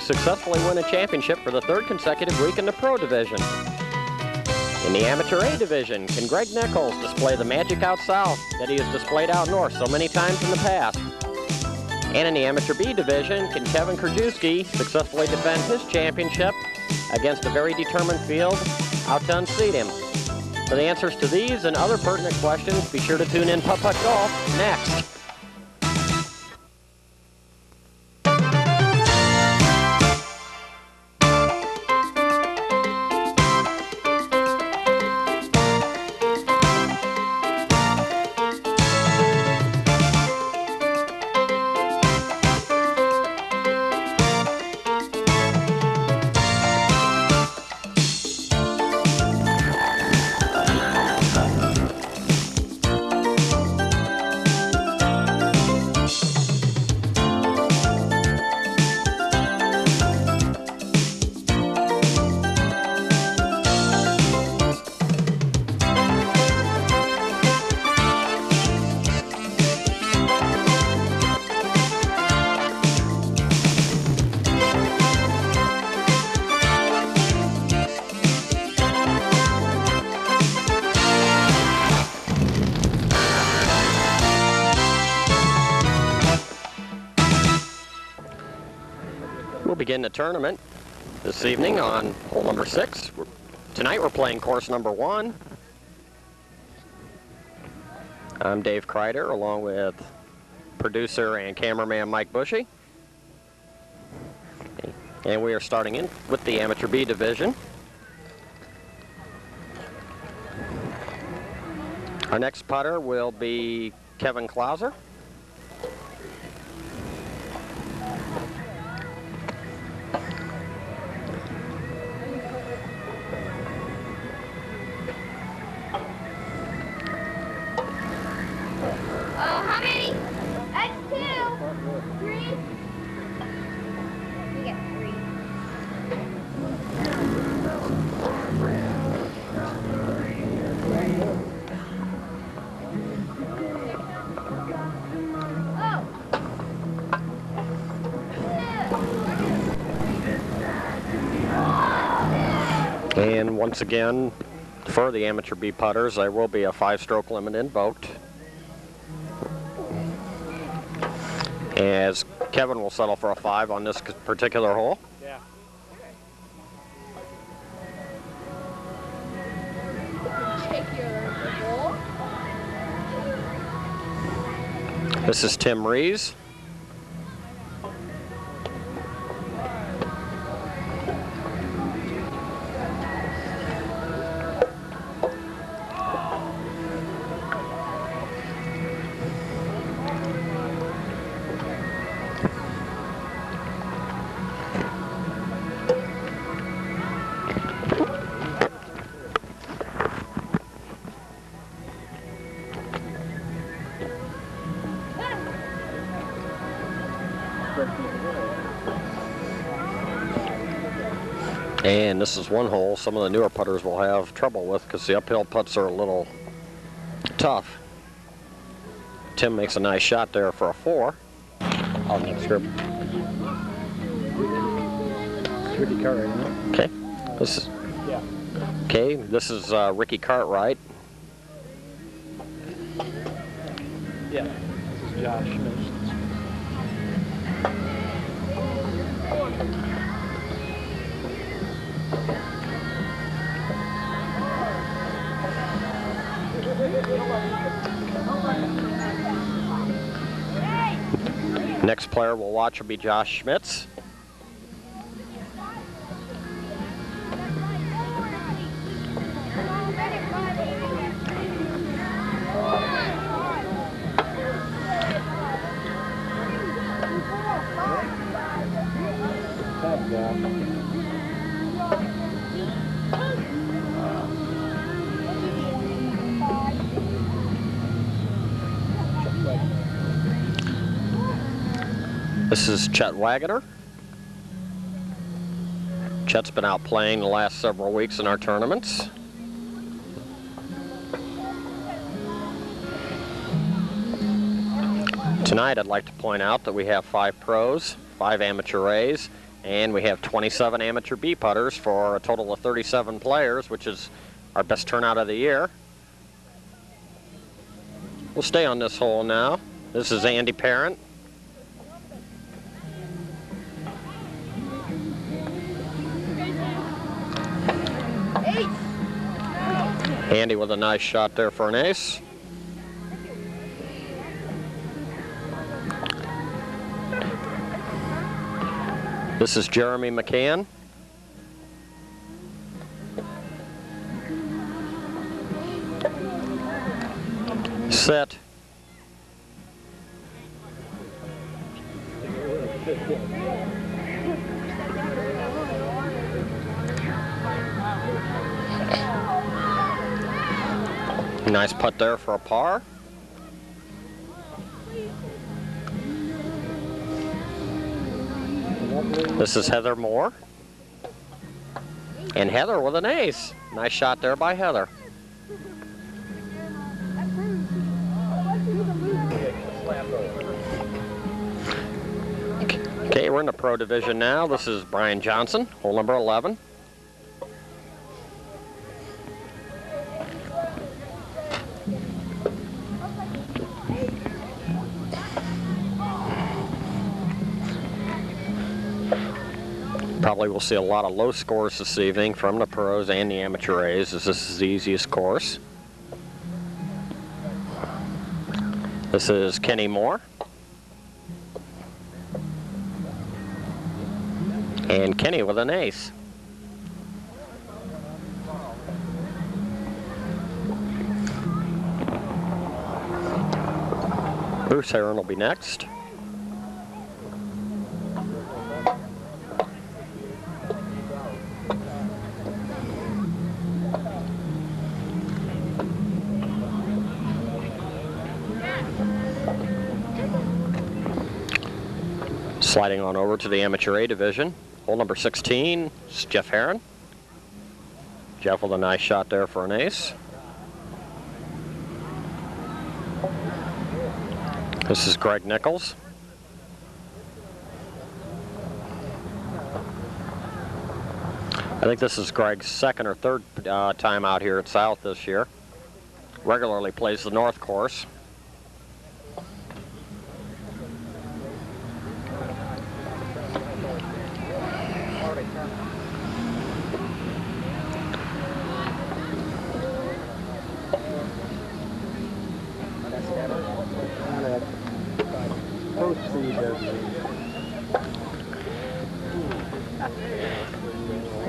successfully win a championship for the third consecutive week in the Pro Division? In the Amateur A Division, can Greg Nichols display the magic out south that he has displayed out north so many times in the past? And in the Amateur B Division, can Kevin Krajewski successfully defend his championship against a very determined field out to unseat him? For the answers to these and other pertinent questions, be sure to tune in Putt Putt Golf next. We'll begin the tournament this evening on hole number 6. Tonight we're playing course number 1. I'm Dave Kreider along with producer and cameraman Mike Bushy. And we are starting in with the Amateur B Division. Our next putter will be Kevin Klauser. How many? That's 2. 3. You get 3. And once again, for the Amateur B putters, there will be a 5-stroke limit invoked, as Kevin will settle for a 5 on this particular hole. Yeah. Take your ball. This is Tim Rees. And this is one hole some of the newer putters will have trouble with because the uphill putts are a little tough. Tim makes a nice shot there for a 4. Oh, next group. It's Ricky Cartwright, isn't it? Okay. This is Yeah. okay. This is Ricky Cartwright. Yeah. This is Josh Schmidt. Next player we'll watch will be Josh Schmitz. This is Chet Wagoner. Chet's been out playing the last several weeks in our tournaments. Tonight I'd like to point out that we have 5 pros, 5 amateur A's, And we have 27 amateur B putters for a total of 37 players, which is our best turnout of the year. We'll stay on this hole now. This is Andy Parent. Andy with a nice shot there for an ace. This is Jeremy McCann. Set. Nice putt there for a par. This is Heather Moore. And Heather with an ace. Nice shot there by Heather. Okay, we're in the pro division now. This is Brian Johnson, hole number 11. Probably we'll see a lot of low scores this evening from the pros and the amateur A's, as this is the easiest course. This is Kenny Moore. And Kenny with an ace. Bruce Heron will be next. Sliding on over to the amateur A division. Hole number 16 is Jeff Heron. Jeff with a nice shot there for an ace. This is Greg Nichols. I think this is Greg's second or third time out here at South this year. Regularly plays the North course.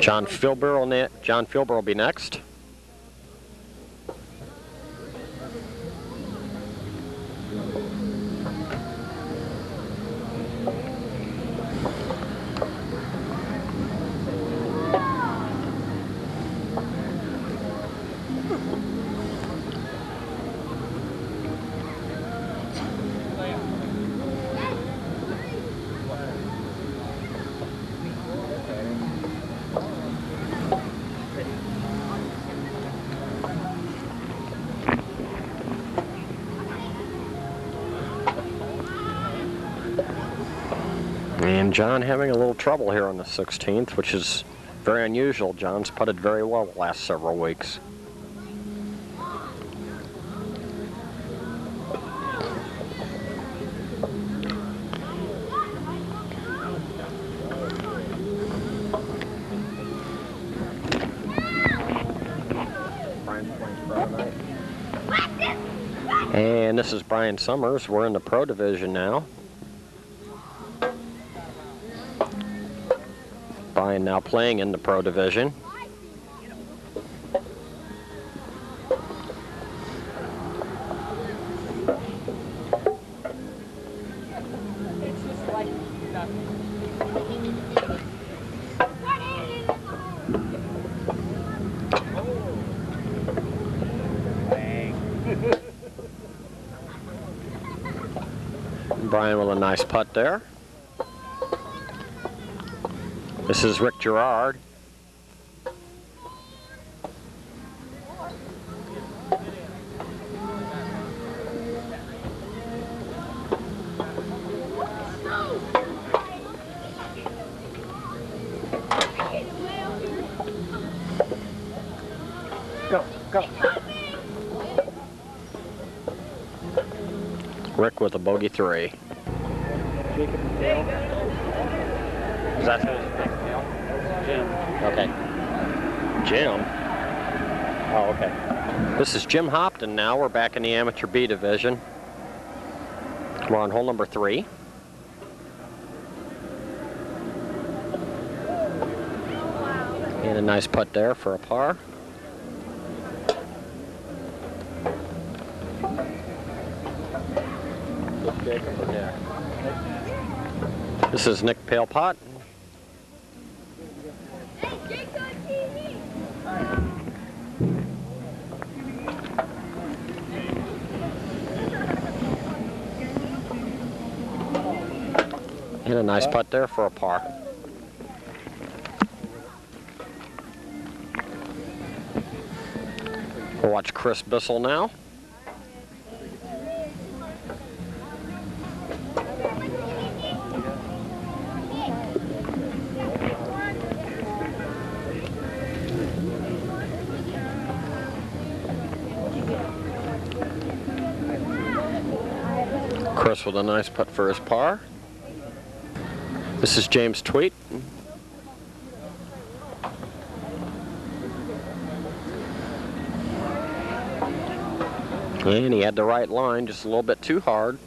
John Philbur will be next. And John having a little trouble here on the 16th, which is very unusual. John's putted very well the last several weeks. And this is Brian Summers. We're in the pro division now. Brian now playing in the pro division. Brian with a nice putt there. This is Rick Gerard. Go. Rick with a bogey 3. Jacob and Dale. Is that who's Nick Dale? Jim. Okay. Jim? Oh, okay. This is Jim Hopton now. We're back in the Amateur B division. We're on hole number 3. And a nice putt there for a par. This is Nick Pailpot. And a nice putt there for a par. We'll watch Chris Bissell now. Chris with a nice putt for his par. This is James Tweet. And he had the right line, just a little bit too hard.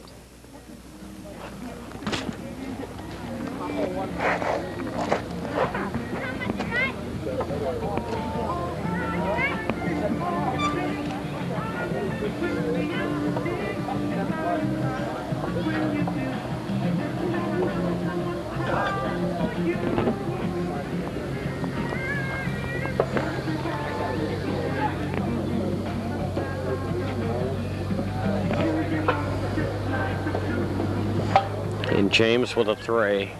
And James with a 3.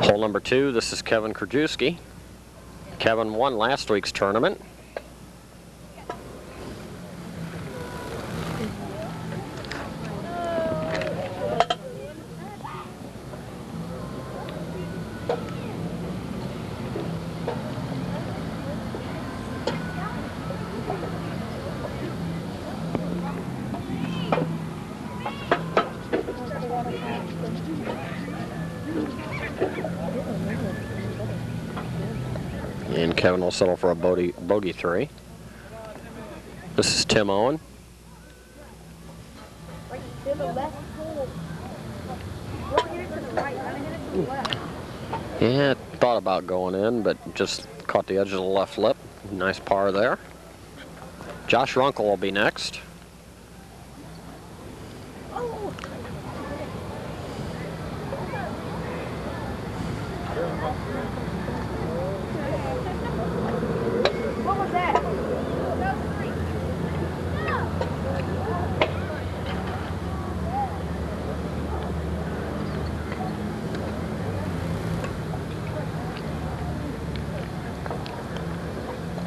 Hole number 2, this is Kevin Krajewski. Kevin won last week's tournament. And Kevin will settle for a bogey 3. This is Tim Owen. Yeah, thought about going in, but just caught the edge of the left lip. Nice par there. Josh Runkle will be next. What was that?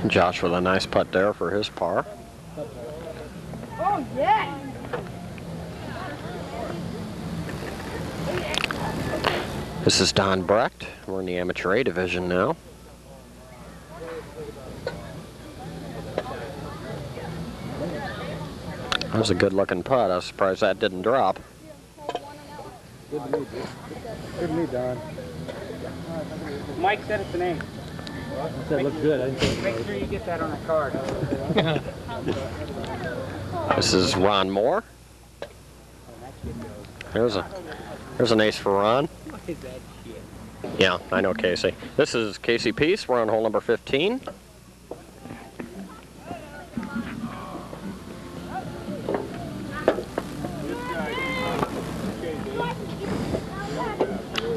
Josh with a nice putt there for his par. Oh, yeah. This is Don Brecht. We're in the Amateur A division now. That was a good looking putt. I was surprised that didn't drop. Good to meet you. Good to meet Don. Mike said it's an A. I said it looked good. I didn't say it Make was. sure you get that on a card. This is Ron Moore. There's an ace for Ron. What is that shit? Yeah, I know Casey. This is Casey Peace. We're on hole number 15.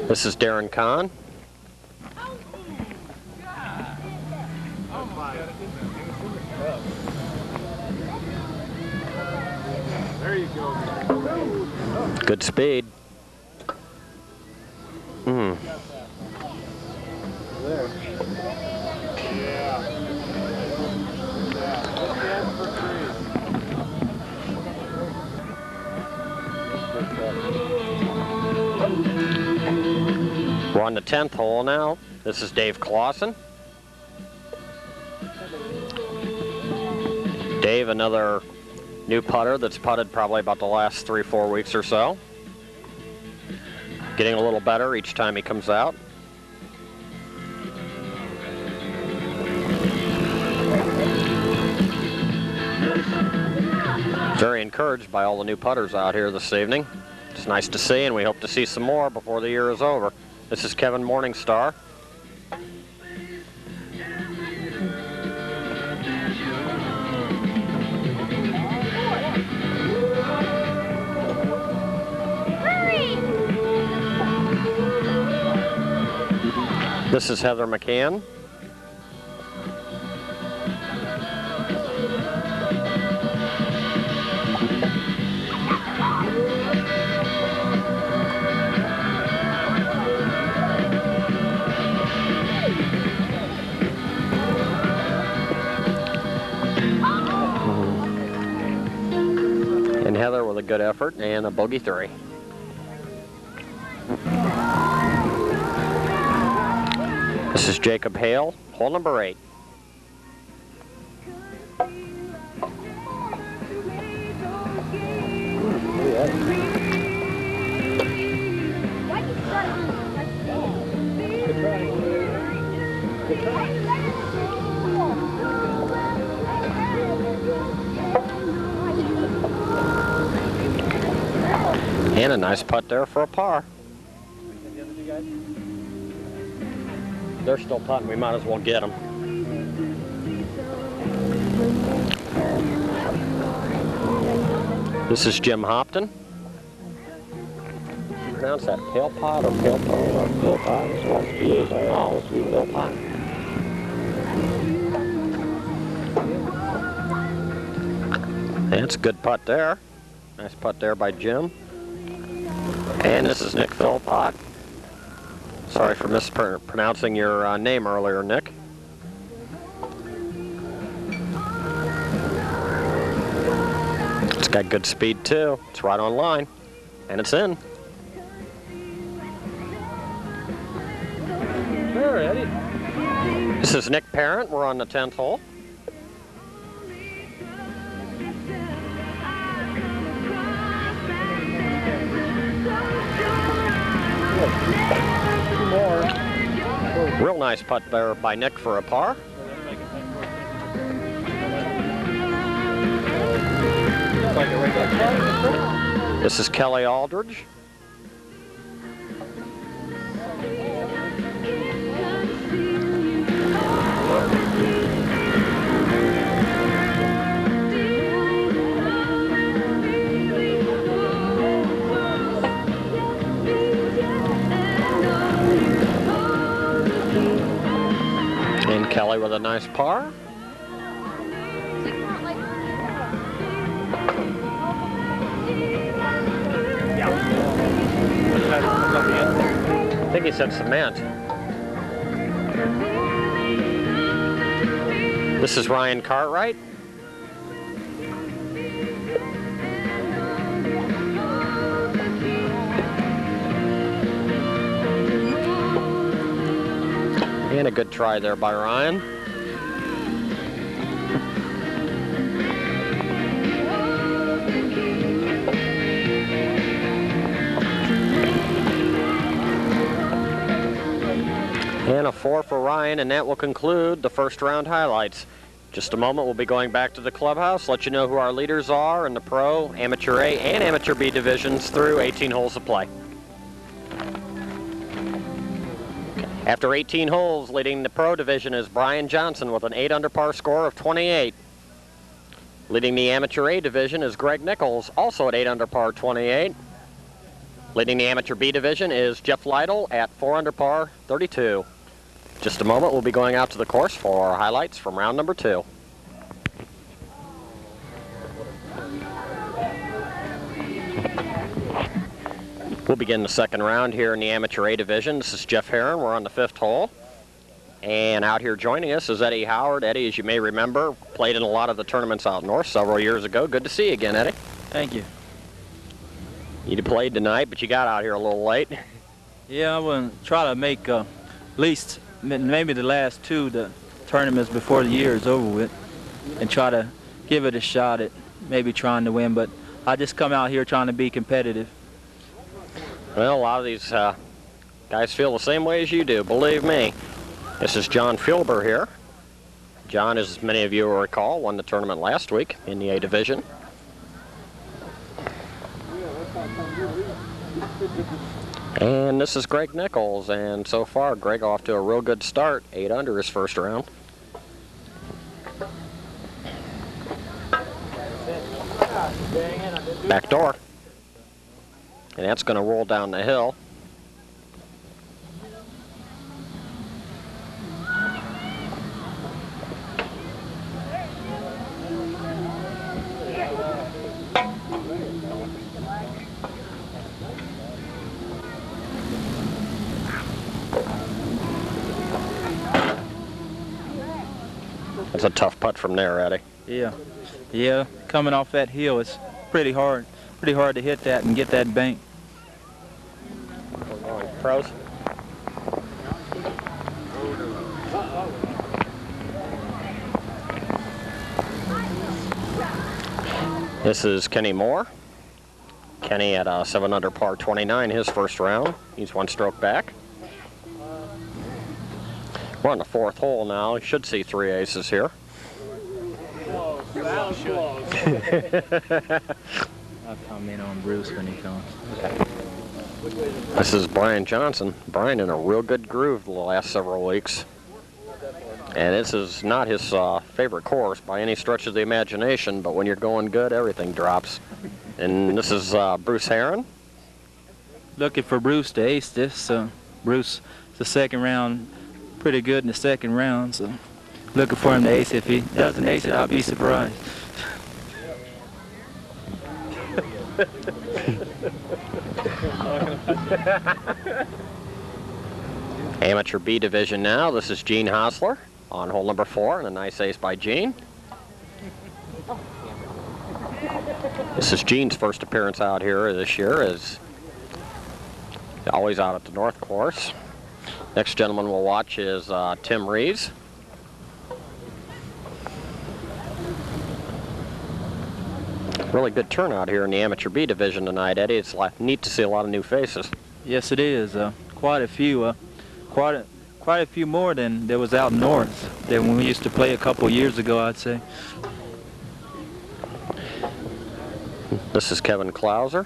This is Darren Kahn. There you go. Good speed. There. We're on the 10th hole now. This is Dave Clausen. Dave, another new putter that's putted probably about the last 3-4 weeks or so. Getting a little better each time he comes out. Very encouraged by all the new putters out here this evening. It's nice to see, and we hope to see some more before the year is over. This is Kevin Morningstar. This is Heather McCann. And Heather with a good effort and a bogey 3. This is Jacob Hale, hole number 8. And a nice putt there for a par. They're still putting, we might as well get them. This is Jim Hopton. Pronounce that Pale Pot or Pale Pot or Pale Pot? It's supposed to be Pale Pot. That's a good putt there. Nice putt there by Jim. And this is Nick Philpott. Sorry for mispronouncing your name earlier, Nick. It's got good speed too. It's right on line, and it's in. Sure, Eddie. This is Nick Parent. We're on the 10th hole. Real nice putt there by Nick for a par. This is Kelly Aldridge. And Kelly with a nice par. I think he said cement. This is Ryan Cartwright. And a good try there by Ryan. And a 4 for Ryan, and that will conclude the first round highlights. Just a moment, we'll be going back to the clubhouse, let you know who our leaders are in the Pro, Amateur A, and Amateur B divisions through 18 holes of play. After 18 holes, leading the Pro division is Brian Johnson with an 8 under par score of 28. Leading the Amateur A division is Greg Nichols, also at 8 under par 28. Leading the Amateur B division is Jeff Lytle at 4 under par 32. Just a moment, we'll be going out to the course for our highlights from round number 2. We'll begin the second round here in the Amateur A division. This is Jeff Herron. We're on the 5th hole. And out here joining us is Eddie Howard. Eddie, as you may remember, played in a lot of the tournaments out north several years ago. Good to see you again, Eddie. Thank you. You played tonight, but you got out here a little late. Yeah, I'm going to try to make at least maybe the last 2 the tournaments before the year is over with, and try to give it a shot at maybe trying to win, but I just come out here trying to be competitive. Well, a lot of these guys feel the same way as you do, believe me. This is John Filber here. John, as many of you will recall, won the tournament last week in the A division. And this is Greg Nichols, and so far Greg off to a real good start, 8 under his first round. Back door. And that's going to roll down the hill. That's a tough putt from there, Eddie. Yeah, coming off that hill, it's pretty hard to hit that and get that bank. We're going pros. This is Kenny Moore. Kenny at 7 under par 29 his first round. He's 1 stroke back. We're on the 4th hole now. You should see 3 aces here. I'll comment on Bruce when he comes. Okay. This is Brian Johnson. Brian in a real good groove the last several weeks. And this is not his favorite course by any stretch of the imagination, but when you're going good, everything drops. And this is Bruce Herron. Looking for Bruce to ace this. Bruce, the second round, pretty good in the second round, so looking for him to ace. If he doesn't ace it, I'll be surprised. Amateur B division now. This is Gene Hosler on hole number 4, and a nice ace by Gene. This is Gene's first appearance out here this year, is always out at the North Course. Next gentleman we'll watch is Tim Reeves. Really good turnout here in the Amateur B division tonight, Eddie. It's neat to see a lot of new faces. Yes, it is. Quite a few. Quite a few more than there was out north than when we used to play a couple years ago, I'd say. This is Kevin Klauser.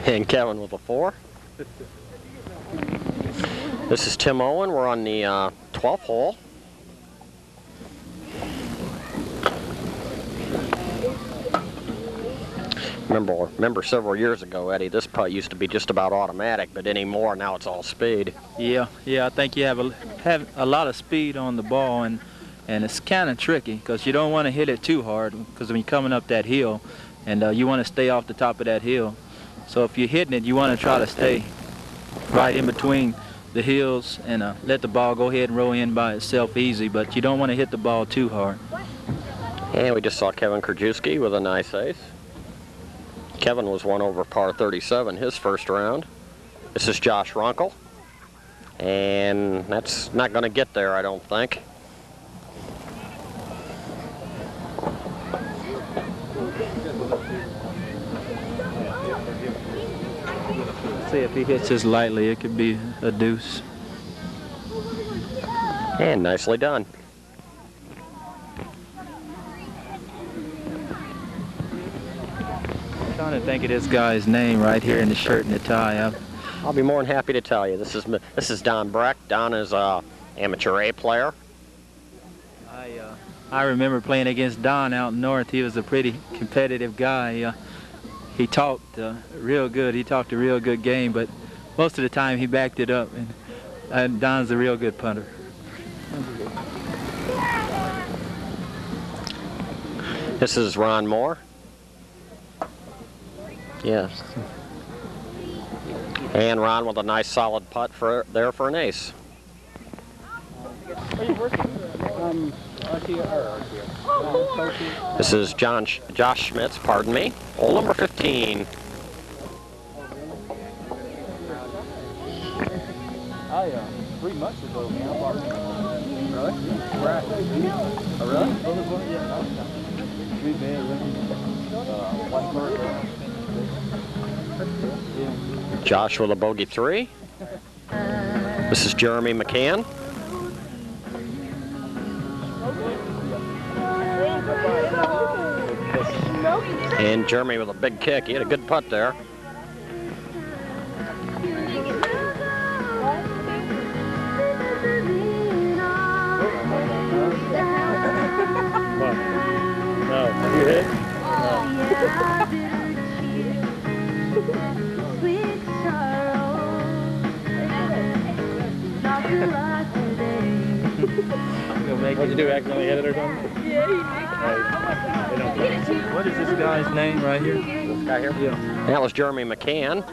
And Kevin with a 4. This is Tim Owen. We're on the 12th hole. Remember several years ago, Eddie, this putt used to be just about automatic, but anymore now it's all speed. Yeah, I think you have a lot of speed on the ball, and it's kind of tricky because you don't want to hit it too hard because when you're coming up that hill, and you want to stay off the top of that hill. So if you're hitting it, you want to try to stay right in between the hills and let the ball go ahead and roll in by itself easy, but you don't want to hit the ball too hard. And we just saw Kevin Krajewski with a nice ace. Kevin was 1 over par 37 his first round. This is Josh Runkle. And that's not going to get there, I don't think. See if he hits this lightly, it could be a deuce. And nicely done. I'm trying to think of this guy's name right here in the shirt and the tie. I'll be more than happy to tell you. This is Don Breck. Don is a amateur A player. I remember playing against Don out north. He was a pretty competitive guy. He talked real good. He talked a real good game, but most of the time he backed it up. And Don's a real good punter. This is Ron Moore. Yes. And Ron with a nice solid putt there for an ace. This is Josh Schmitz, pardon me, hole number 15. I 3 months ago, man. Really? Right. Oh, really? Yeah. 3 bedrooms, 1 bird. Josh with a bogey 3. This is Jeremy McCann. And Jeremy with a big kick. He had a good putt there. No, you hit? What'd you do, accidentally hit it or something? Yeah, What is this guy's name right here? This guy here? Yeah. That was Jeremy McCann.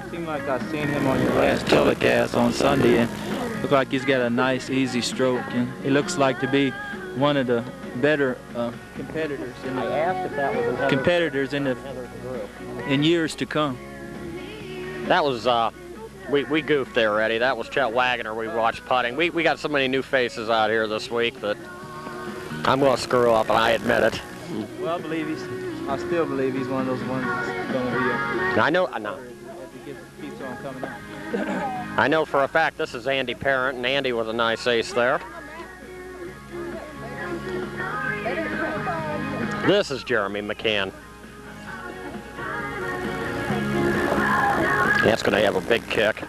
Seemed like I seen him on your last telecast on Sunday, and looked like he's got a nice, easy stroke, and he looks like to be one of the better competitors in I asked if that was in competitors in the in years to come. That was, we goofed there, Eddie. That was Chet Wagner we watched putting. We got so many new faces out here this week that I'm going to screw up, and I admit it. Well, I still believe he's one of those ones that's going to be I know. if he gets his piece on coming out. I know for a fact this is Andy Parent, and Andy with a nice ace there. This is Jeremy McCann. That's going to have a big kick.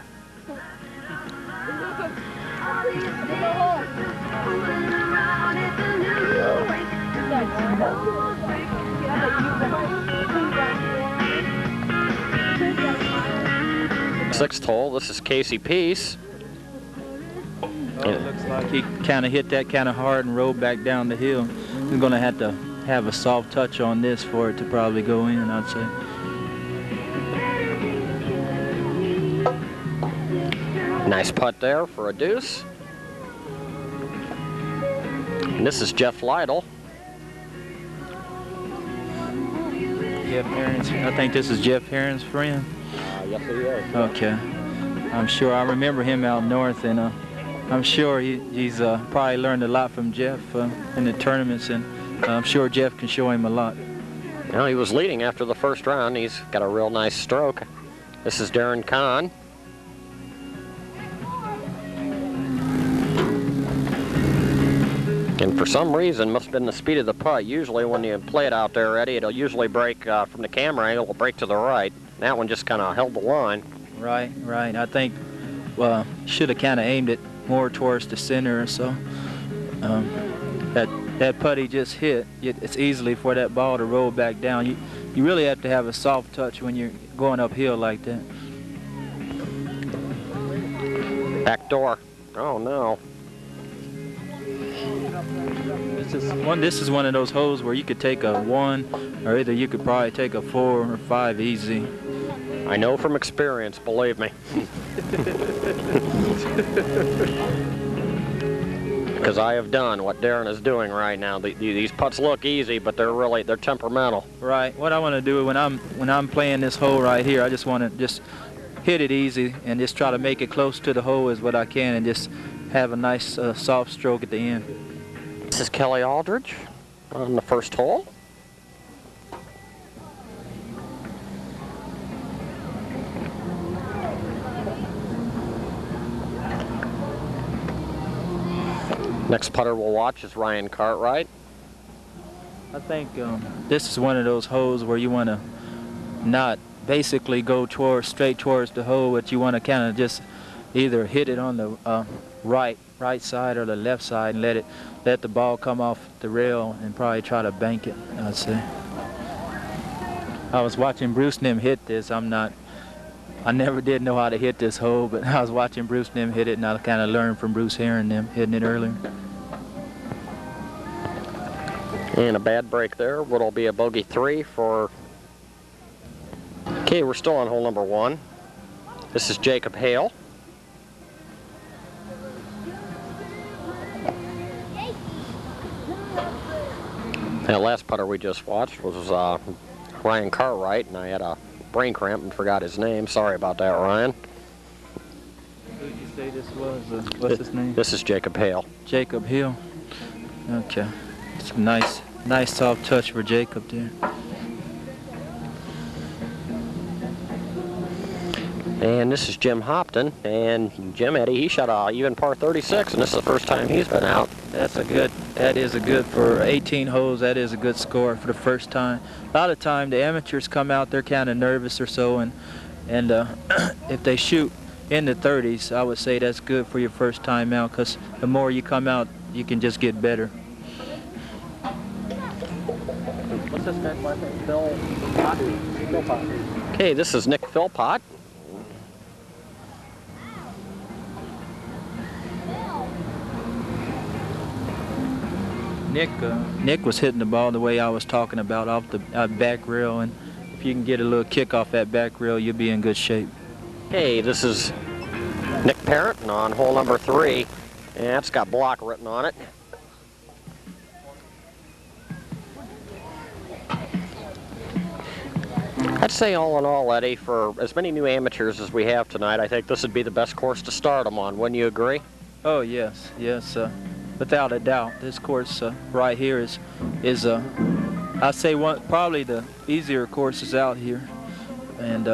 Sixth hole, this is Casey Peace. Oh, it looks like he kind of hit that kind of hard and rolled back down the hill. He's going to have a soft touch on this for it to probably go in, I'd say. Nice putt there for a deuce. And this is Jeff Lytle. Jeff Herron's, I think this is Jeff Herron's friend. Yes, he is. Okay. I'm sure I remember him out north, and I'm sure he's probably learned a lot from Jeff in the tournaments, and I'm sure Jeff can show him a lot. Well, he was leading after the first round. He's got a real nice stroke. This is Darren Kahn. And for some reason, must have been the speed of the putt. Usually when you play it out there, Eddie, it'll usually break from the camera angle, it'll break to the right. That one just kind of held the line. Right. I think should have kind of aimed it more towards the center or so. That putt he just hit, it's easily for that ball to roll back down. You really have to have a soft touch when you're going uphill like that. Back door. Oh, no. This is one of those holes where you could take a 1, or either you could probably take a 4 or 5 easy. I know from experience, believe me. Because I have done what Darren is doing right now. These putts look easy, but they're temperamental. Right. What I want to do when I'm playing this hole right here, I just want to just hit it easy and just try to make it close to the hole as what I can, and just have a nice soft stroke at the end. This is Kelly Aldridge on the first hole. Next putter we'll watch is Ryan Cartwright. I think this is one of those holes where you want to not basically go straight towards the hole, but you want to kind of just either hit it on the right side or the left side and let the ball come off the rail and probably try to bank it, I'd say. I was watching Bruce Nim hit this. I never did know how to hit this hole, but I was watching Bruce Nim hit it, and I kind of learned from Bruce Herron them hitting it earlier. And a bad break there. What'll be a bogey 3 for... Okay, we're still on hole number 1. This is Jacob Hale. That last putter we just watched was Ryan Cartwright, and I had a brain cramp and forgot his name. Sorry about that, Ryan. Who did you say this was? What's his name? This is Jacob Hale. Jacob Hill. Okay. It's a nice soft touch for Jacob there. And this is Jim Hopton, and Jim Eddie, he shot a even par 36, and this is the first time he's been out. That is a good, for 18 holes, that is a good score for the first time. A lot of time the amateurs come out, they're kind of nervous or so, and if they shoot in the 30s, I would say that's good for your first time out, because the more you come out, you can just get better. What's this guy's last name? Philpott. Okay, this is Nick Philpott. Nick was hitting the ball the way I was talking about, off the back rail, and if you can get a little kick off that back rail, you'll be in good shape. Hey, this is Nick Parent on hole number 3, and it's got block written on it. I'd say all in all, Eddie, for as many new amateurs as we have tonight, I think this would be the best course to start them on. Wouldn't you agree? Oh yes, without a doubt. This course right here is I'd say probably the easier courses out here, and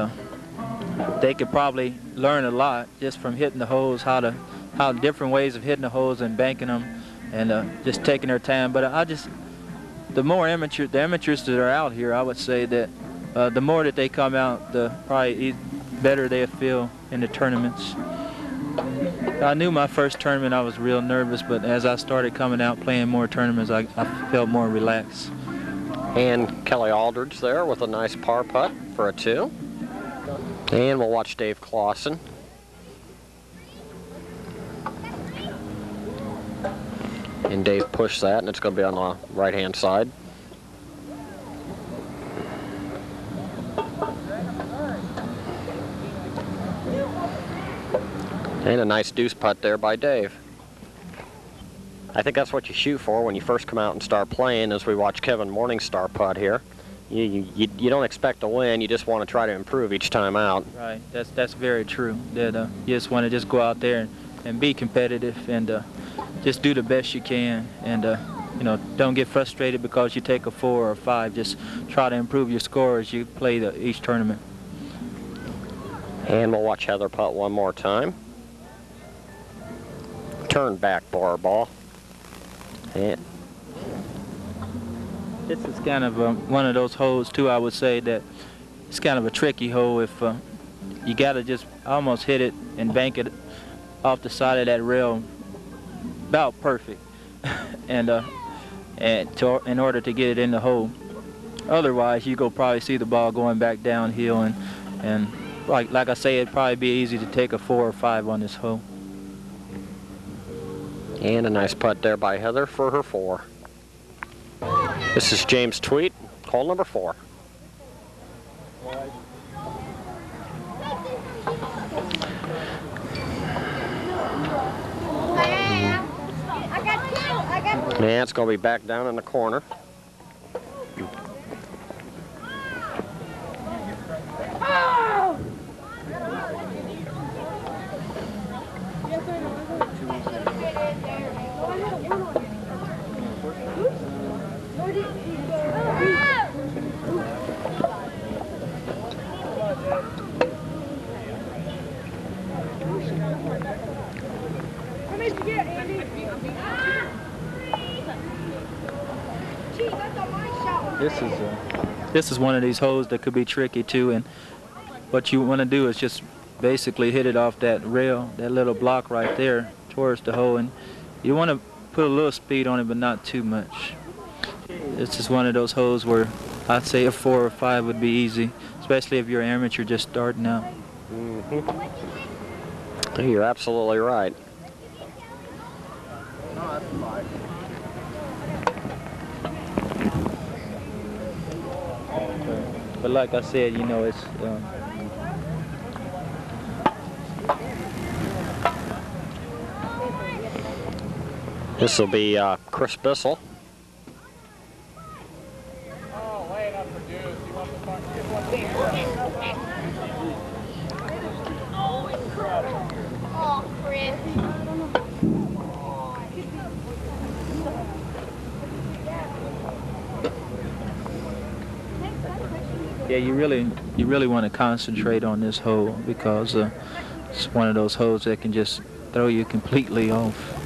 they could probably learn a lot just from hitting the holes, how different ways of hitting the holes and banking them, and just taking their time. But the amateurs that are out here, I would say that the more that they come out, the probably better they feel in the tournaments. I knew my first tournament I was real nervous, but as I started coming out playing more tournaments, I felt more relaxed. And Kelly Aldridge there with a nice par putt for a 2. And we'll watch Dave Clausen. And Dave pushed that, and it's going to be on the right-hand side. And a nice deuce putt there by Dave. I think that's what you shoot for when you first come out and start playing, as we watch Kevin Morningstar putt here. You don't expect to win, you just want to try to improve each time out. Right, that's very true. That you just want to just go out there and be competitive, and just do the best you can, and don't get frustrated because you take a 4 or a 5. Just try to improve your score as you play each tournament. And we'll watch Heather putt one more time. Turn back bar ball. And this is kind of one of those holes too, I would say, that it's kind of a tricky hole. If you got to just almost hit it and bank it off the side of that rail about perfect, and in order to get it in the hole. Otherwise, you go probably see the ball going back downhill, and like I say, it'd probably be easy to take a 4 or 5 on this hole. And a nice putt there by Heather for her 4. This is James Tweet, hole number 4. And it's going to be back down in the corner. This is one of these holes that could be tricky too, and what you want to do is just basically hit it off that rail, that little block right there towards the hole, and you want to put a little speed on it, but not too much. This is one of those holes where I'd say a 4 or 5 would be easy, especially if you're an amateur just starting out. Mm-hmm. You're absolutely right. But like I said, it's This will be Chris Bissell. Oh, Chris. Yeah, you really want to concentrate on this hole because it's one of those holes that can just throw you completely off.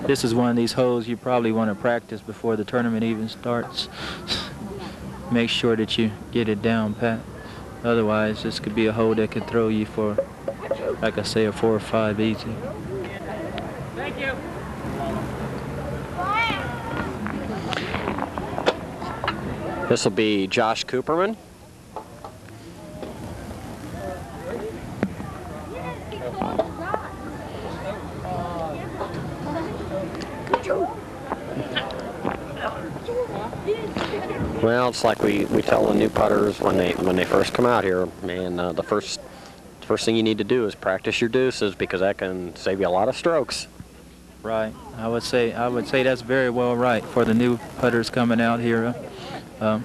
This is one of these holes you probably want to practice before the tournament even starts. Make sure that you get it down pat. Otherwise, this could be a hole that could throw you for, like I say, a 4 or 5 easy. Thank you. This will be Josh Cooperman. Well, it's like we tell the new putters when they first come out here, man. The first thing you need to do is practice your deuces because that can save you a lot of strokes. Right. I would say that's very well right for the new putters coming out here. To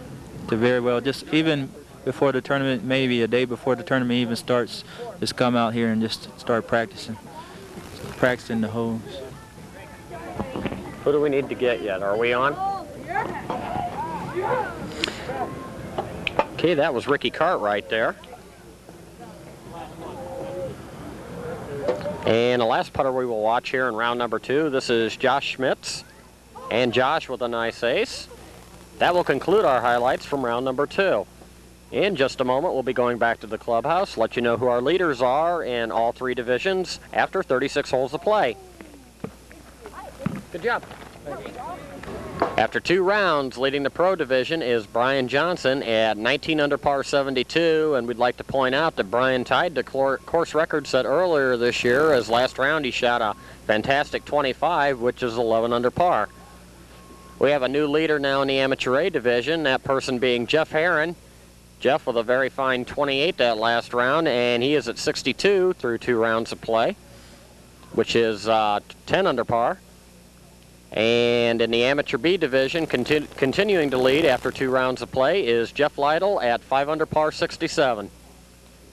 very well just even before the tournament, maybe a day before the tournament even starts, just come out here and just start practicing the holes. Who do we need to get yet? Are we on? Okay, that was Ricky Cartwright there. And the last putter we will watch here in round number 2, this is Josh Schmitz. And Josh with a nice ace. That will conclude our highlights from round number 2. In just a moment, we'll be going back to the clubhouse, let you know who our leaders are in all 3 divisions after 36 holes of play. Good job. After 2 rounds, leading the pro division is Brian Johnson at 19 under par 72, and we'd like to point out that Brian tied the course record set earlier this year, as last round he shot a fantastic 25, which is 11 under par. We have a new leader now in the Amateur A division, that person being Jeff Herron. Jeff with a very fine 28 that last round, and he is at 62 through 2 rounds of play, which is 10 under par. And in the Amateur B division, continuing to lead after 2 rounds of play is Jeff Lytle at 5 under par 67.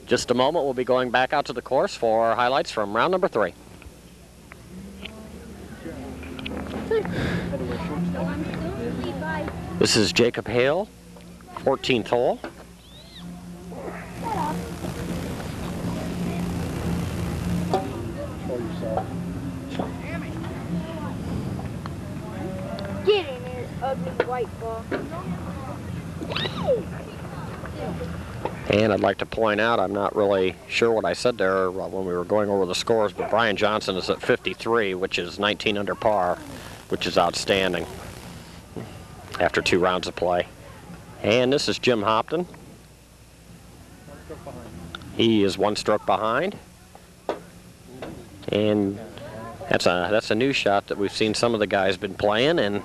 Just a moment, we'll be going back out to the course for highlights from round number 3. This is Jacob Hale, 14th hole. Get in here, ugly white ball. And I'd like to point out, I'm not really sure what I said there when we were going over the scores, but Brian Johnson is at 53, which is 19 under par, which is outstanding after 2 rounds of play. And this is Jim Hopton. He is 1 stroke behind. And that's a new shot that we've seen some of the guys been playing, and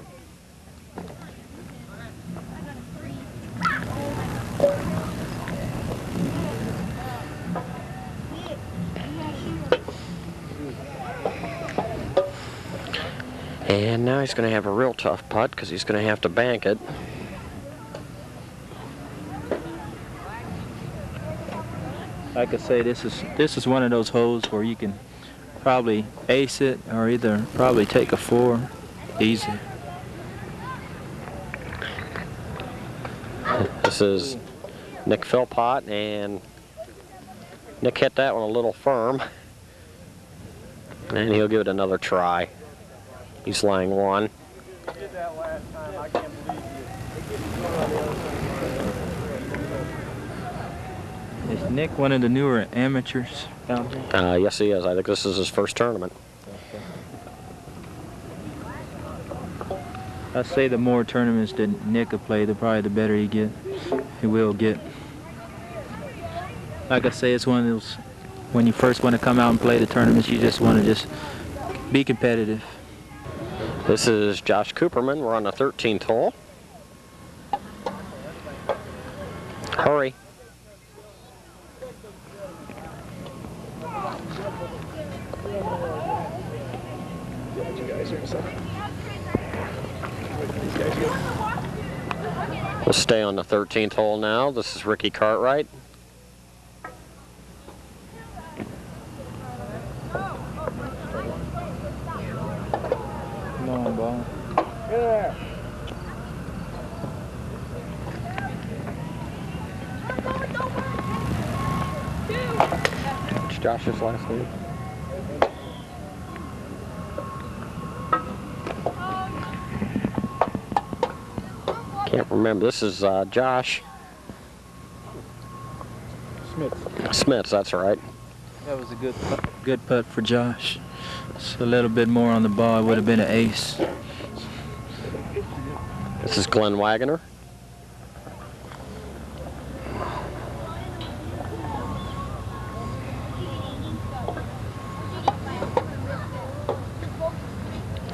now he's going to have a real tough putt because he's going to have to bank it. Like I say, this is one of those holes where you can probably ace it or either probably take a 4 easy. This is Nick Philpott, and Nick hit that one a little firm, and he'll give it another try. He's laying 1. You did that last time. I can't believe you. Is Nick one of the newer amateurs down here? Yes, he is. I think this is his first tournament. I say the more tournaments that Nick will play, probably the better he will get. Like I say, it's one of those, when you first want to come out and play the tournaments, you just want to just be competitive. This is Josh Cooperman. We're on the 13th hole. Hurry. got you guys here in a second. These guys go. We'll stay on the 13th hole now. This is Ricky Cartwright. Long ball. Yeah. What's Josh's last name? Can't remember. This is Josh Smits, that's right. That was a good putt for Josh. Just a little bit more on the ball, it would have been an ace. This is Glenn Wagoner.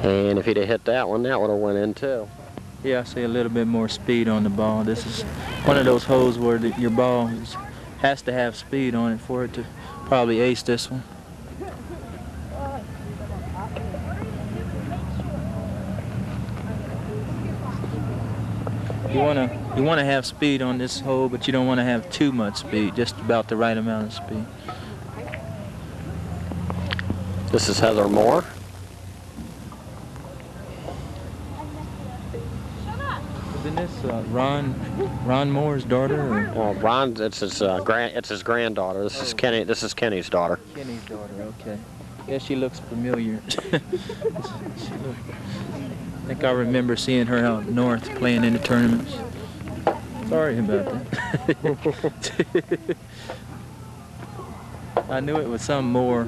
And if he'd have hit that one, that would have went in too. Yeah, I see a little bit more speed on the ball. This is one of those holes where your ball has to have speed on it for it to probably ace this one. You want to have speed on this hole, but you don't want to have too much speed, just about the right amount of speed. This is Heather Moore. Isn't this Ron Moore's daughter? Or? Well, Ron, it's his granddaughter. This is Kenny. This is Kenny's daughter. Kenny's daughter. Okay. Yeah, she looks familiar. I think I remember seeing her out north playing in the tournaments. Sorry about that. I knew it was some Moore.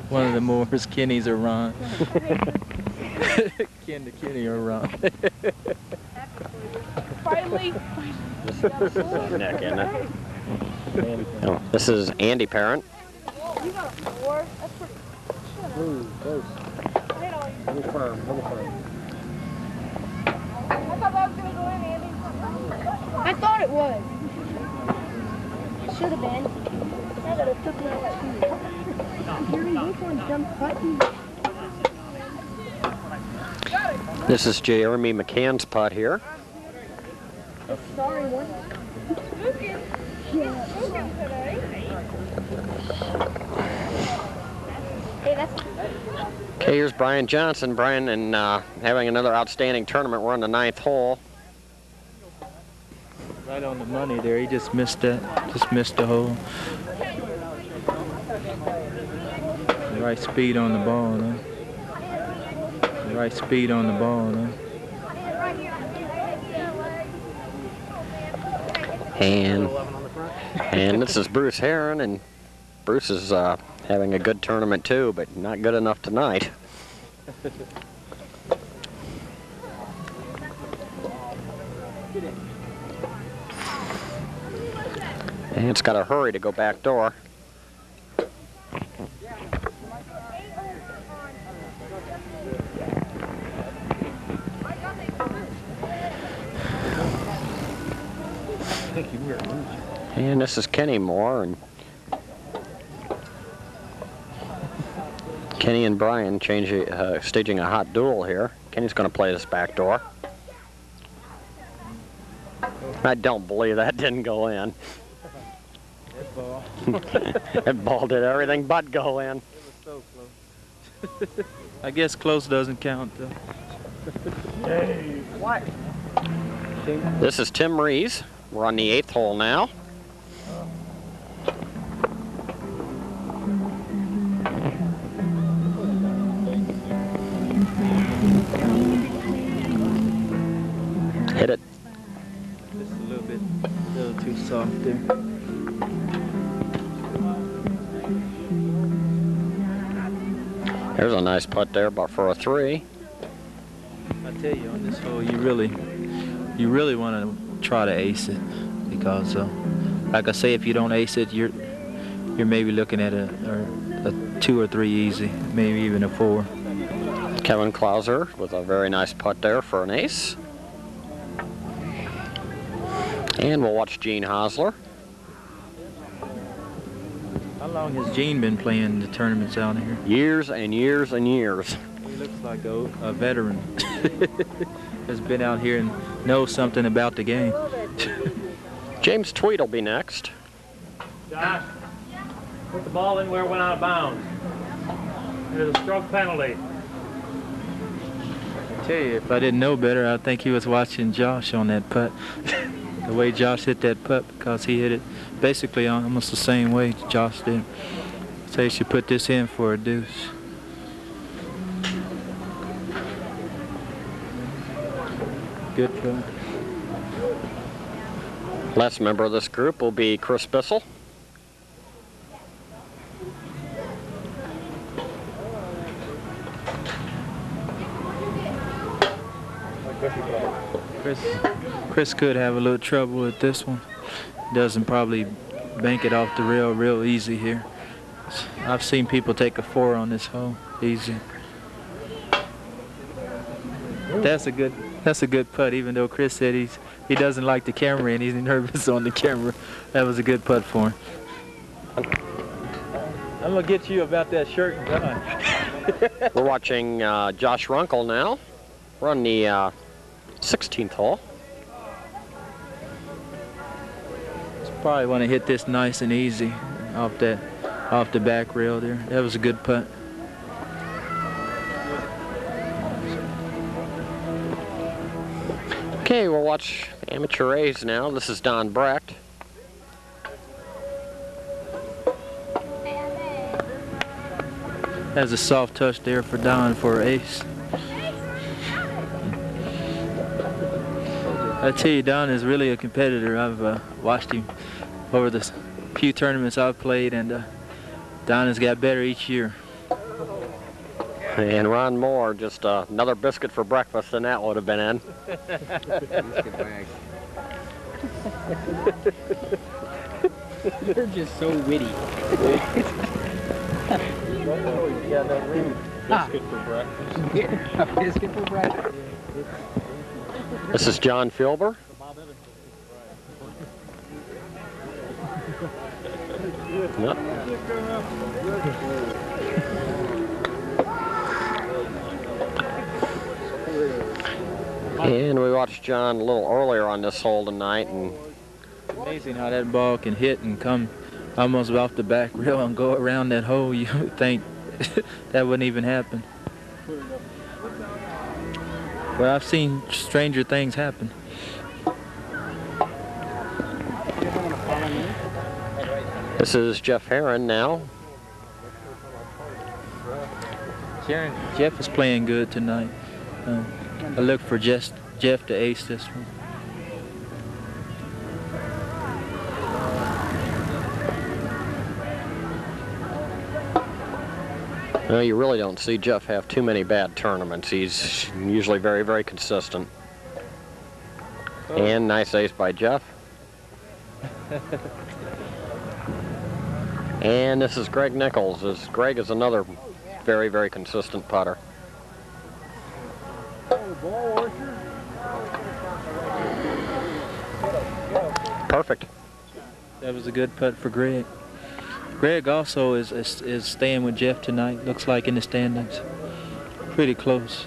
One of the Moores, Kenny's or Ron. Ken to Kenny or Ron. Finally. Nick, isn't it? Oh, this is Andy Parent. You got a 4. That's pretty. Ooh, close. Little firm, little firm. I thought that was going to go in, Andy. I thought it was. Should have been. I got to flip it out too. Gary, which one jumped button? This is Jeremy McCann's putt here. Sorry, one. Yeah. Hey, that's. Okay, here's Brian Johnson. Brian and having another outstanding tournament. We're on the 9th hole. Right on the money there. He just missed that. Just missed the hole. The right speed on the ball, though. The right speed on the ball, though. And this is Bruce Heron, and Bruce is having a good tournament too, but not good enough tonight. And it's got to hurry to go back door. And this is Kenny Moore, and Kenny and Brian staging a hot duel here. Kenny's going to play this back door. I don't believe that didn't go in. That ball. That ball did everything but go in. It was so close. I guess close doesn't count, though. Hey, what? This is Tim Rees. We're on the 8th hole now. Hit it. Just a little too soft there. There's a nice putt there, but for a 3. I tell you, on this hole, you really want to try to ace it, because, like I say, if you don't ace it, you're maybe looking at a 2 or 3 easy, maybe even a 4. Kevin Klauser with a very nice putt there for an ace. And we'll watch Gene Hosler. How long has Gene been playing the tournaments out here? Years and years and years. He looks like a veteran. Has been out here and knows something about the game. James Tweed will be next. Josh, put the ball in where it went out of bounds. There's a stroke penalty. I tell you, if I didn't know better, I'd think he was watching Josh on that putt. The way Josh hit that putt, because he hit it basically almost the same way Josh did. So you should put this in for a deuce. Good putt. Last member of this group will be Chris Bissell. Chris could have a little trouble with this one. Doesn't probably bank it off the rail real easy here. I've seen people take a 4 on this hole, easy. That's a good putt, even though Chris said he doesn't like the camera and he's nervous on the camera. That was a good putt for him. I'm gonna get you about that shirt and tie. We're watching Josh Runkle now. We're on the 16th hole. Probably want to hit this nice and easy off the back rail there. That was a good putt. Okay, we'll watch amateur A's now. This is Don Brecht. Has a soft touch there for Don for ace. I tell you, Don is really a competitor. I've watched him over the few tournaments I've played, and Don has got better each year. And Ron Moore, just another biscuit for breakfast, and that would have been in. You're just so witty. Biscuit for breakfast. Yeah, biscuit for breakfast. This is John Filber. Yep. And we watched John a little earlier on this hole tonight, and Amazing how that ball can hit and come almost off the back rail and go around that hole. You would think that wouldn't even happen. But I've seen stranger things happen. this is Jeff Herron now. Jeff is playing good tonight. I look for Jeff to ace this one. Well, you really don't see Jeff have too many bad tournaments. He's usually very, very consistent. And nice ace by Jeff. And this is Greg Nichols. Greg is another very, very consistent putter. Perfect. That was a good putt for Greg. Greg also is staying with Jeff tonight. Looks like in the standings. Pretty close.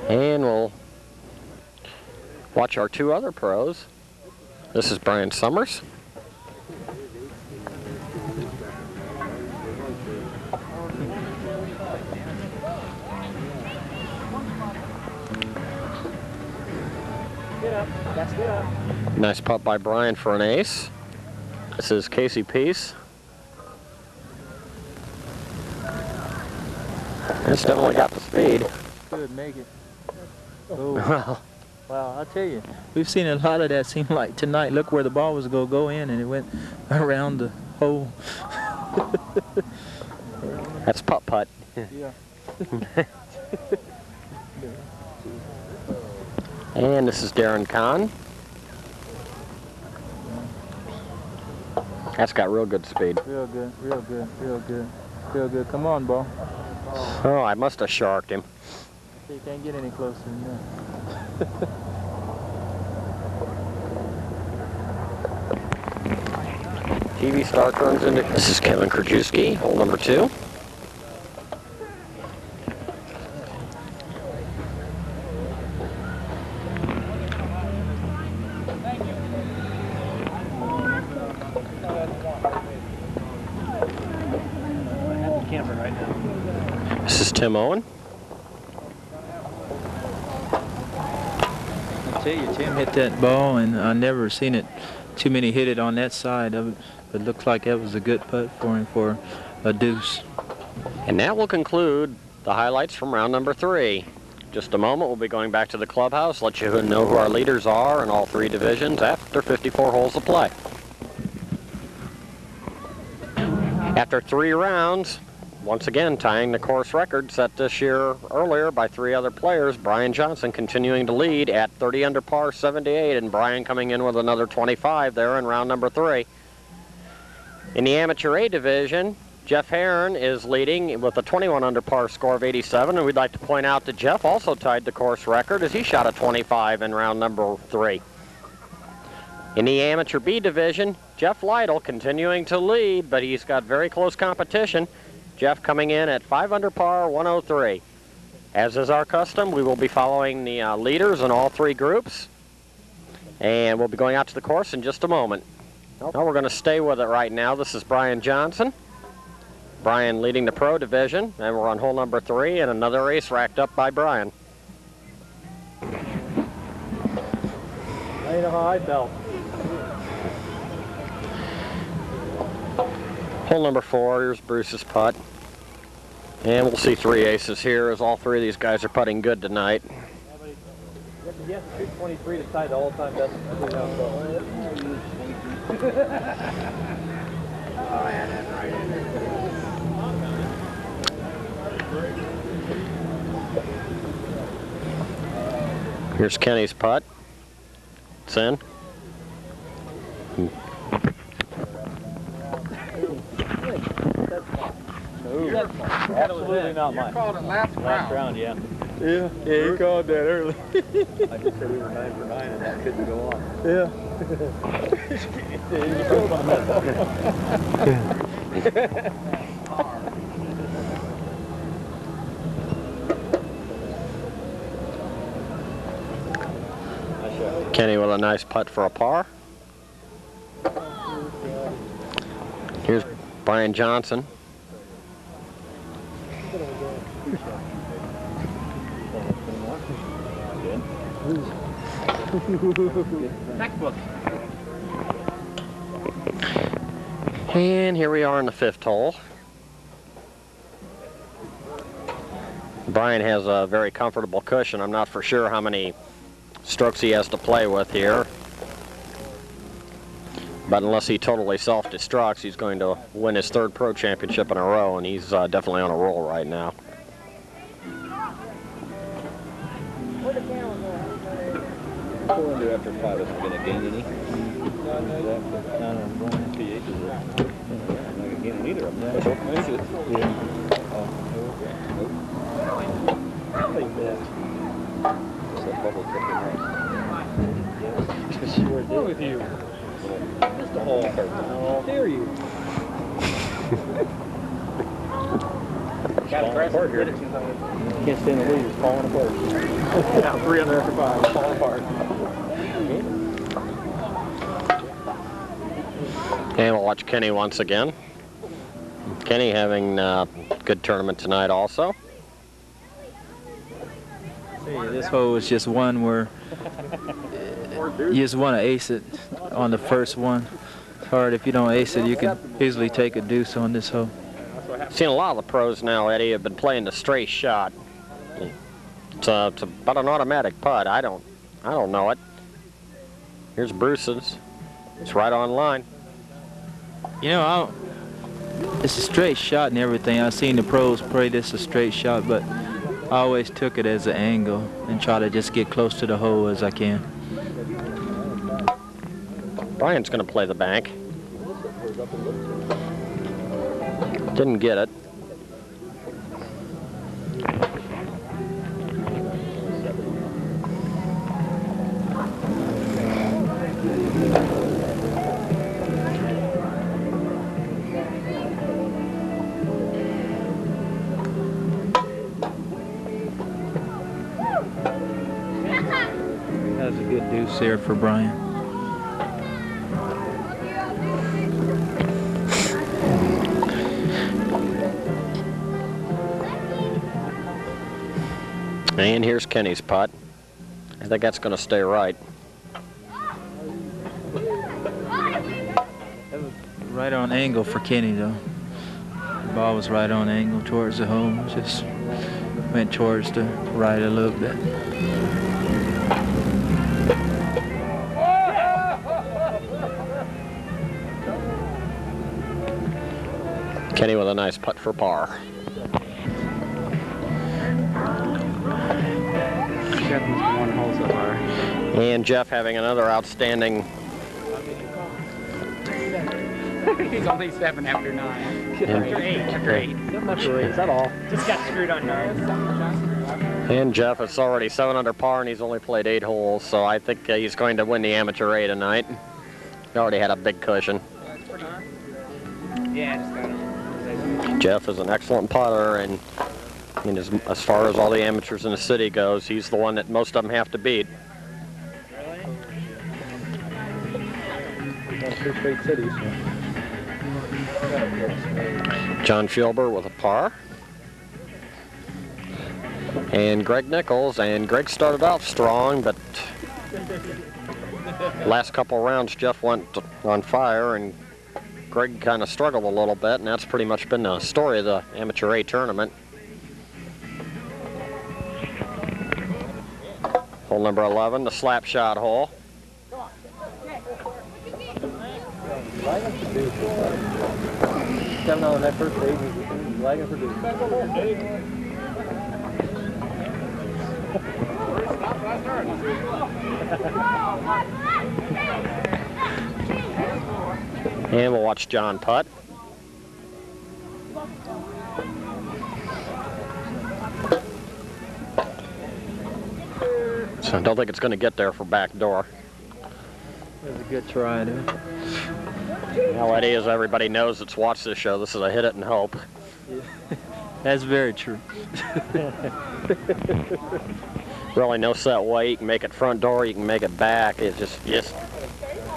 And we'll watch our two other pros. This is Brian Summers. Nice putt by Brian for an ace. This is Casey Peace. It's definitely got the speed. Good, make it. Oh. Wow, I'll tell you, we've seen a lot of that seem like tonight. Look where the ball was going to go in, and it went around the hole. That's Putt Putt. Yeah. And this is Darren Kahn. That's got real good speed. Real good, real good, real good, real good. Come on, ball. Oh, I must have sharked him. You can't get any closer than that. TV star turns into. This is Kevin Krajewski, hole number 2. camper right now. This is Tim Owen. I tell you, Tim hit that ball, and I never seen it. Too many hit it on that side of it. It looked like that was a good putt for him for a deuce. And that will conclude the highlights from round number 3. Just a moment, we'll be going back to the clubhouse, let you know who our leaders are in all 3 divisions after 54 holes of play. After 3 rounds, once again tying the course record set this year earlier by 3 other players, Brian Johnson continuing to lead at 30 under par 78, and Brian coming in with another 25 there in round number 3. In the Amateur A division, Jeff Heron is leading with a 21 under par score of 87, and we'd like to point out that Jeff also tied the course record as he shot a 25 in round number 3. In the Amateur B division, Jeff Lytle continuing to lead, but he's got very close competition. Jeff coming in at 5 under par 103. As is our custom, we will be following the leaders in all 3 groups, and we'll be going out to the course in just a moment. Now we're going to stay with it right now. This is Brian Johnson. Brian leading the pro division, and we're on hole number 3, and another ace racked up by Brian. Now you know how I felt. Hole number 4, here's Bruce's putt. And we'll see 3 aces here as all 3 of these guys are putting good tonight. You have to shoot 23 to tie the all-time best. Here's Kenny's putt. It's in. Absolutely not mine. You called it last round, yeah. Yeah, you called that early. I just said we were 9 for 9 and that couldn't go on. Yeah. Kenny with a nice putt for a par. Here's Brian Johnson. Textbook. And here we are in the 5th hole. Brian has a very comfortable cushion. I'm not for sure how many strokes he has to play with here. But unless he totally self-destructs, he's going to win his 3rd pro championship in a row, and he's definitely on a roll right now. Pull into after 5 isn't going to gain any. No, I'm going 2 aces. I'm not going to gain either of them. Yeah. Both misses. Yeah. What's that bubble tripping right? What's wrong with you? Just a hole. How dare you? Falling apart here. Can't stand the lead. It's falling apart. Yeah, 3 under after 5. It's falling apart. And we'll watch Kenny once again. Kenny having a good tournament tonight also. This hole was just one where you just want to ace it on the first one. It's hard. If you don't ace it, you can easily take a deuce on this hole. Seen a lot of the pros now, Eddie, have been playing the straight shot. It's about an automatic putt. I don't know it. Here's Bruce's. It's right on line. You know, it's a straight shot and everything. I've seen the pros play this a straight shot, but I always took it as an angle and try to just get close to the hole as I can. Brian's going to play the bank. Didn't get it. That's a good deuce there for Brian. And here's Kenny's putt. I think that's going to stay right. That was right on angle for Kenny, though. The ball was right on angle towards the hole. Just went towards the right a little bit. Kenny with a nice putt for par. Jeff was one hole so far. And Jeff having another outstanding. He's only 7 after 9. After 8. After 8. After 8, is that all? Just got screwed on 9. And Jeff is already 7 under par, and he's only played 8 holes, so I think he's going to win the Amateur A tonight. He already had a big cushion. Yeah, just got him. Jeff is an excellent putter, and as far as all the amateurs in the city goes, he's the one that most of them have to beat. Two straight cities. John Filber with a par. And Greg Nichols, and Greg started off strong, but last couple rounds Jeff went on fire, and Greg kind of struggled a little bit, and that's pretty much been the story of the Amateur A tournament. Hole number 11, the slap shot hole. Coming on that first stage, he's lagging for Duke. And we'll watch John putt. So I don't think it's going to get there for back door. That was a good try there. Well, it is. Everybody knows that's watched this show. This is a hit it and hope. That's very true. Really no set way. You can make it front door, you can make it back. It's just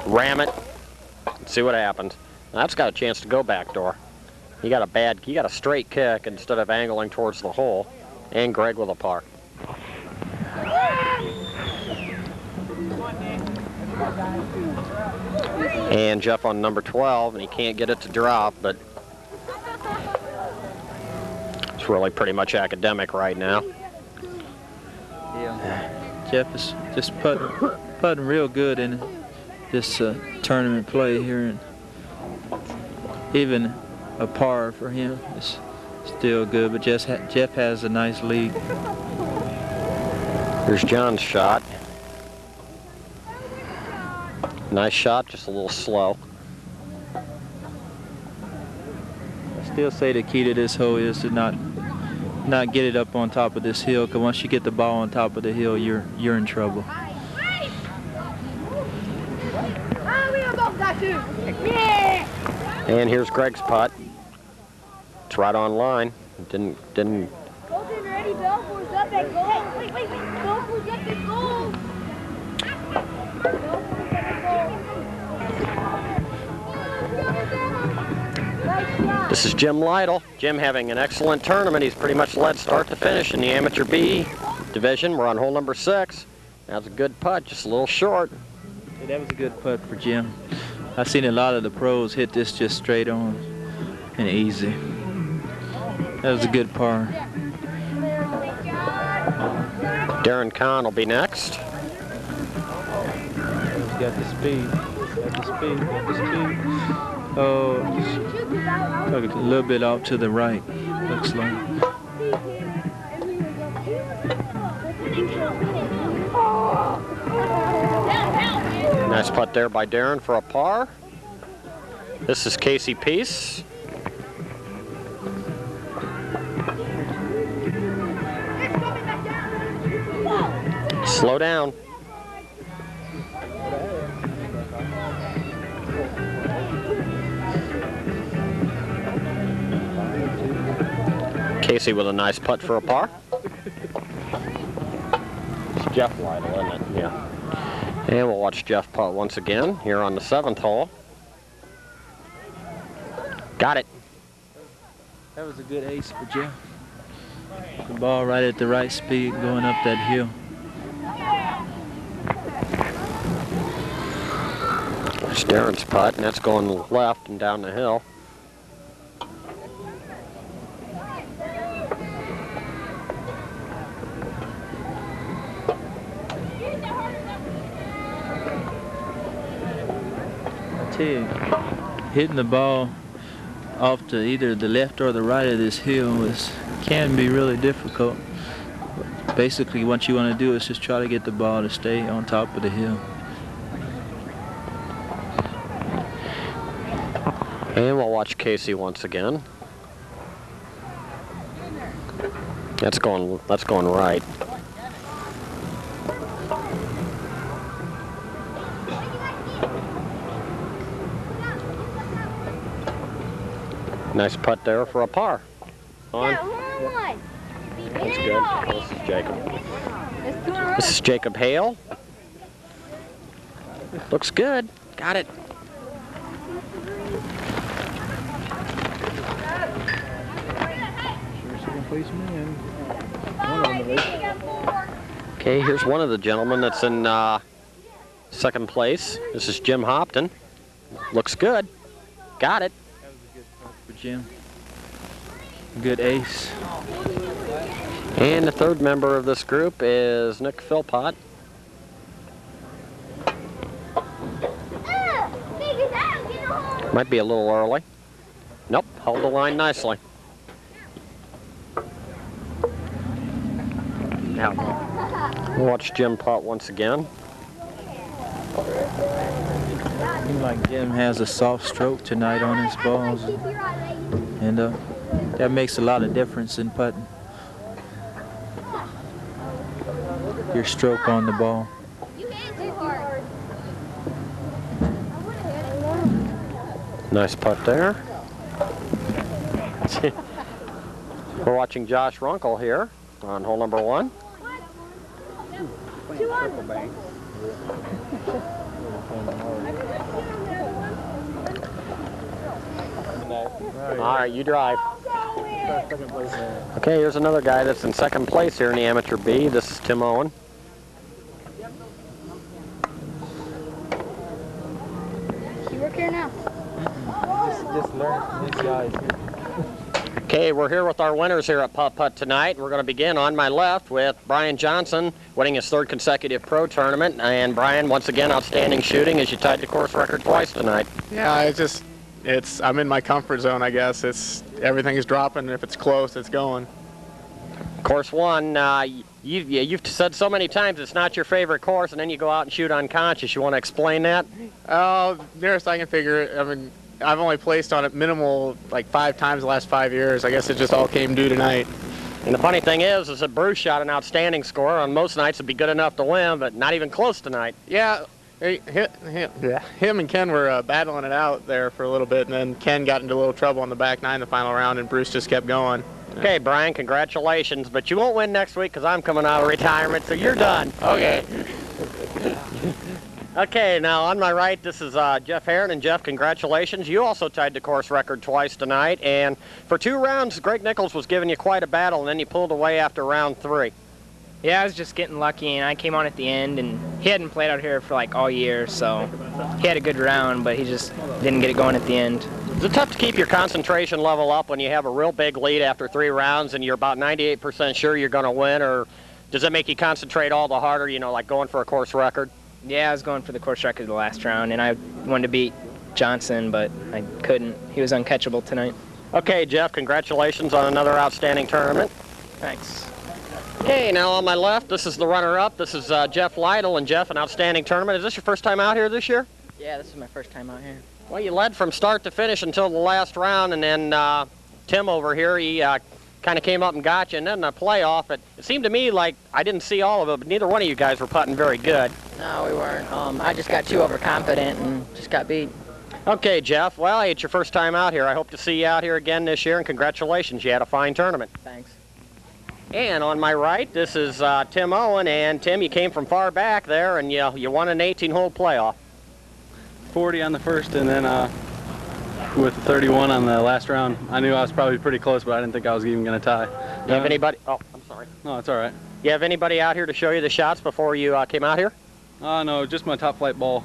ram it and see what happens. Now, that's got a chance to go back door. You got a straight kick instead of angling towards the hole. And Greg with a par. And Jeff on number 12, and he can't get it to drop, but it's really pretty much academic right now. Yeah. Jeff is just putting real good in this tournament play here, and even a par for him is still good, but Jeff has a nice lead. Here's John's shot. Nice shot, just a little slow. I still say the key to this hole is to not get it up on top of this hill, because once you get the ball on top of the hill, you're in trouble. And here's Greg's putt. It's right on line. Didn't. Colton, ready, Belfour's up at goal. Wait. Belfour's up at goal. This is Jim Lytle. Jim having an excellent tournament. He's pretty much led start to finish in the Amateur B division. We're on hole number 6. That's a good putt, just a little short. Yeah, that was a good putt for Jim. I've seen a lot of the pros hit this just straight on and easy. That was a good par. Darren Kahn will be next. He's got the speed. Got the speed. Oh, a little bit off to the right, looks like. Nice putt there by Darren for a par. This is Casey Peace. Slow down. Casey with a nice putt for a par. It's Jeff Lytle, isn't it? Yeah. And we'll watch Jeff putt once again here on the 7th hole. Got it. That was a good ace for Jeff. The ball right at the right speed going up that hill. There's Darren's putt, and that's going left and down the hill. I tell you, hitting the ball off to either the left or the right of this hill can be really difficult. Basically, what you want to do is just try to get the ball to stay on top of the hill. And we'll watch Casey once again. That's going right. Nice putt there for a par. On. That's good. This is Jacob. This is Jacob Hale. Looks good. Got it. Okay, here's one of the gentlemen that's in second place. This is Jim Hopton. Looks good. Got it. That was a good putt for Jim. Good ace. And the third member of this group is Nick Philpott. Might be a little early. Nope, held the line nicely. Now, we'll watch Jim putt once again. Seems like Jim has a soft stroke tonight on his balls, and that makes a lot of difference in putting. Your stroke on the ball. Nice putt there. We're watching Josh Runkle here on hole number 1. All right, you drive. Okay, here's another guy that's in second place here in the Amateur B. This is Tim Owen. You work here now? Just learn from these guys. Okay, we're here with our winners here at Putt Putt tonight. We're going to begin on my left with Brian Johnson, winning his 3rd consecutive pro tournament. And Brian, once again, outstanding shooting as you tied the course record twice tonight. Yeah, I'm in my comfort zone, I guess. Everything is dropping, and if it's close, it's going. Course 1, you've said so many times it's not your favorite course, and then you go out and shoot unconscious. You want to explain that? Nearest I can figure it, I mean, I've only placed on it minimal like 5 times the last 5 years. I guess it just all came due tonight. And the funny thing is that Bruce shot an outstanding score. On most nights it'd be good enough to win, but not even close tonight. Yeah, him and Ken were battling it out there for a little bit, and then Ken got into a little trouble on the back 9 the final round, and Bruce just kept going. Okay, Brian, congratulations, but you won't win next week because I'm coming out of retirement, so you're done. Okay. Okay, now on my right, this is Jeff Heron, and Jeff, congratulations. You also tied the course record twice tonight, and for 2 rounds, Greg Nichols was giving you quite a battle, and then you pulled away after round 3. Yeah, I was just getting lucky, and I came on at the end, and he hadn't played out here for like all year, so he had a good round, but he just didn't get it going at the end. Is it tough to keep your concentration level up when you have a real big lead after 3 rounds and you're about 98% sure you're going to win, or does it make you concentrate all the harder, you know, like going for a course record? Yeah, I was going for the course record the last round, and I wanted to beat Johnson, but I couldn't. He was uncatchable tonight. Okay, Jeff, congratulations on another outstanding tournament. Thanks. Okay, now on my left, this is the runner-up. This is Jeff Lytle, and Jeff, an outstanding tournament. Is this your first time out here this year? Yeah, this is my first time out here. Well, you led from start to finish until the last round, and then Tim over here, he kind of came up and got you, and then the playoff, it seemed to me like I didn't see all of it, but neither one of you guys were putting very good. No, we weren't. I just got too overconfident and just got beat. Okay, Jeff, well, it's your first time out here. I hope to see you out here again this year, and congratulations, you had a fine tournament. Thanks. And on my right, this is Tim Owen, and Tim, you came from far back there, and you won an 18-hole playoff. 40 on the first, and then with 31 on the last round. I knew I was probably pretty close, but I didn't think I was even going to tie. You have anybody? Oh, I'm sorry. No, it's all right. You have anybody out here to show you the shots before you came out here? No, just my top flight ball.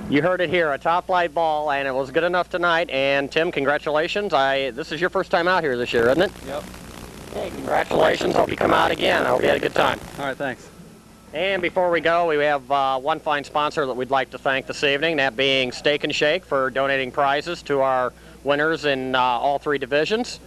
You heard it here, a top flight ball, and it was good enough tonight. And Tim, congratulations. This is your first time out here this year, isn't it? Yep. Hey, congratulations. Hope you come out again. I hope you had a good time. All right, thanks. And before we go, we have one fine sponsor that we'd like to thank this evening, that being Steak and Shake, for donating prizes to our winners in all 3 divisions.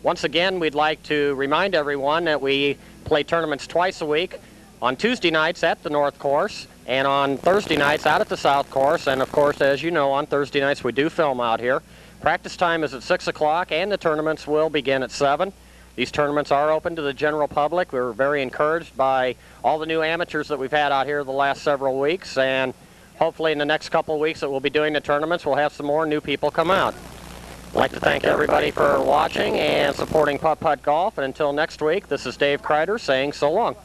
Once again, we'd like to remind everyone that we play tournaments twice a week, on Tuesday nights at the North Course, and on Thursday nights out at the South Course. And of course, as you know, on Thursday nights we do film out here. Practice time is at 6 o'clock, and the tournaments will begin at 7. These tournaments are open to the general public. We're very encouraged by all the new amateurs that we've had out here the last several weeks, and hopefully in the next couple of weeks that we'll be doing the tournaments, we'll have some more new people come out. I'd like to thank everybody for watching and supporting Putt Putt Golf, and until next week, this is Dave Kreider saying so long.